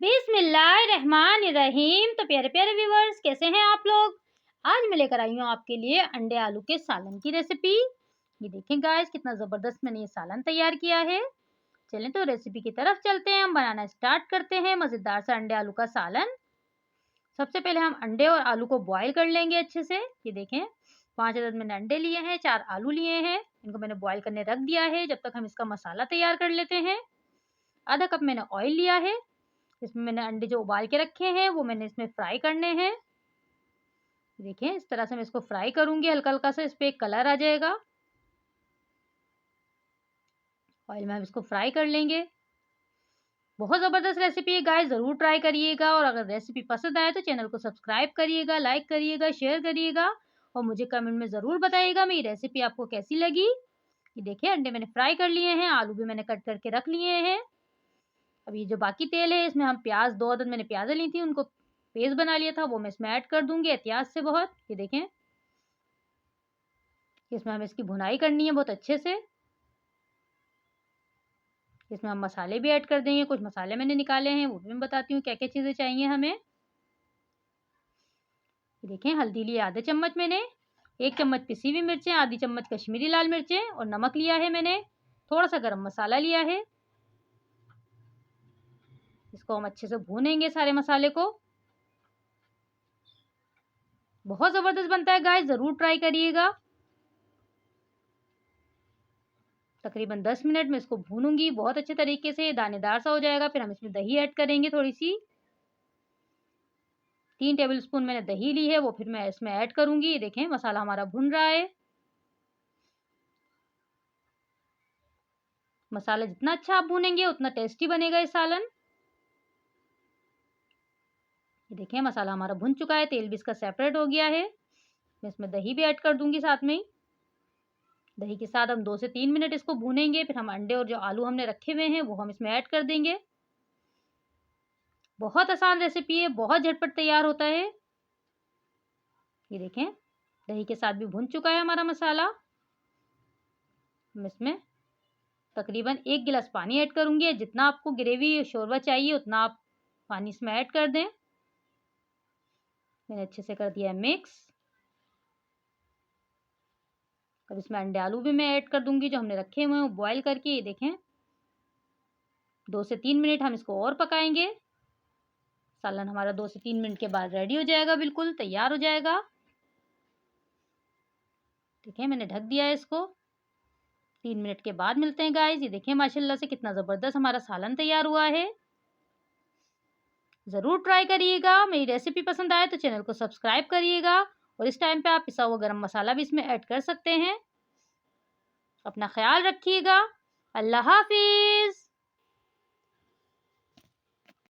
बिस्मिल्लाहिर्रहमानिर्रहीम। तो प्यारे प्यारे व्यूवर्स, कैसे हैं आप लोग। आज मैं लेकर आई हूँ आपके लिए अंडे आलू के सालन की रेसिपी। ये देखें गाइस, कितना ज़बरदस्त मैंने ये सालन तैयार किया है। चलें तो रेसिपी की तरफ चलते हैं, हम बनाना स्टार्ट करते हैं मज़ेदार सा अंडे आलू का सालन। सबसे पहले हम अंडे और आलू को बॉयल कर लेंगे अच्छे से। ये देखें, 5 अदद मैंने अंडे लिए हैं, 4 आलू लिए हैं, इनको मैंने बॉयल करने रख दिया है। जब तक हम इसका मसाला तैयार कर लेते हैं। आधा कप मैंने ऑयल लिया है। इसमें मैंने अंडे जो उबाल के रखे हैं वो मैंने इसमें फ्राई करने हैं। देखिए, इस तरह से मैं इसको फ्राई करूंगी, हल्का हल्का सा इस पे एक कलर आ जाएगा। ऑयल में हम इसको फ्राई कर लेंगे। बहुत ज़बरदस्त रेसिपी है गाइस, ज़रूर ट्राई करिएगा। और अगर रेसिपी पसंद आए तो चैनल को सब्सक्राइब करिएगा, लाइक करिएगा, शेयर करिएगा और मुझे कमेंट में ज़रूर बताइएगा मेरी रेसिपी आपको कैसी लगी। ये देखिए, अंडे मैंने फ्राई कर लिए हैं, आलू भी मैंने कट करके रख लिए हैं। अब ये जो बाकी तेल है इसमें हम प्याज, 2 अदद मैंने प्याज़ें ली थी, उनको पेस्ट बना लिया था, वो मैं इसमें ऐड कर दूंगी एहतियात से बहुत। ये देखें, इसमें हमें इसकी भुनाई करनी है बहुत अच्छे से। इसमें हम मसाले भी ऐड कर देंगे, कुछ मसाले मैंने निकाले हैं वो भी मैं बताती हूँ क्या क्या चीज़ें चाहिए हमें। ये देखें, हल्दी ली आधा चम्मच मैंने, 1 चम्मच पिसी हुई मिर्चें, आधी चम्मच कश्मीरी लाल मिर्चें और नमक लिया है मैंने, थोड़ा सा गरम मसाला लिया है। इसको हम अच्छे से भूनेंगे सारे मसाले को। बहुत ज़बरदस्त बनता है गाइस, ज़रूर ट्राई करिएगा। तकरीबन 10 मिनट में इसको भूनूंगी बहुत अच्छे तरीके से, दानेदार सा हो जाएगा। फिर हम इसमें दही ऐड करेंगे थोड़ी सी, 3 टेबलस्पून मैंने दही ली है, वो फिर मैं इसमें ऐड करूंगी। ये देखें, मसाला हमारा भुन रहा है। मसाला जितना अच्छा आप भूनेंगे उतना टेस्टी बनेगा ये सालन। ये देखिए, मसाला हमारा भुन चुका है, तेल भी इसका सेपरेट हो गया है। मैं इसमें दही भी ऐड कर दूंगी साथ में ही। दही के साथ हम 2 से 3 मिनट इसको भूनेंगे। फिर हम अंडे और जो आलू हमने रखे हुए हैं वो हम इसमें ऐड कर देंगे। बहुत आसान रेसिपी है, बहुत झटपट तैयार होता है। ये देखें, दही के साथ भी भुन चुका है हमारा मसाला। हम इसमें तकरीबन 1 गिलास पानी ऐड करूंगी। जितना आपको ग्रेवी शोरबा चाहिए उतना आप पानी इसमें ऐड कर दें। मैंने अच्छे से कर दिया है मिक्स। अब इसमें अंडे आलू भी मैं ऐड कर दूंगी जो हमने रखे हुए हैं बॉयल करके। ये देखें, 2 से 3 मिनट हम इसको और पकाएंगे। सालन हमारा 2 से 3 मिनट के बाद रेडी हो जाएगा, बिल्कुल तैयार हो जाएगा। ठीक है, मैंने ढक दिया है इसको। 3 मिनट के बाद मिलते हैं गाइस। ये देखें, माशाल्लाह से कितना ज़बरदस्त हमारा सालन तैयार हुआ है। ज़रूर ट्राई करिएगा। मेरी रेसिपी पसंद आए तो चैनल को सब्सक्राइब करिएगा और इस टाइम पे आप पिसा हुआ गरम मसाला भी इसमें ऐड कर सकते हैं। अपना ख्याल रखिएगा। अल्लाह हाफिज़।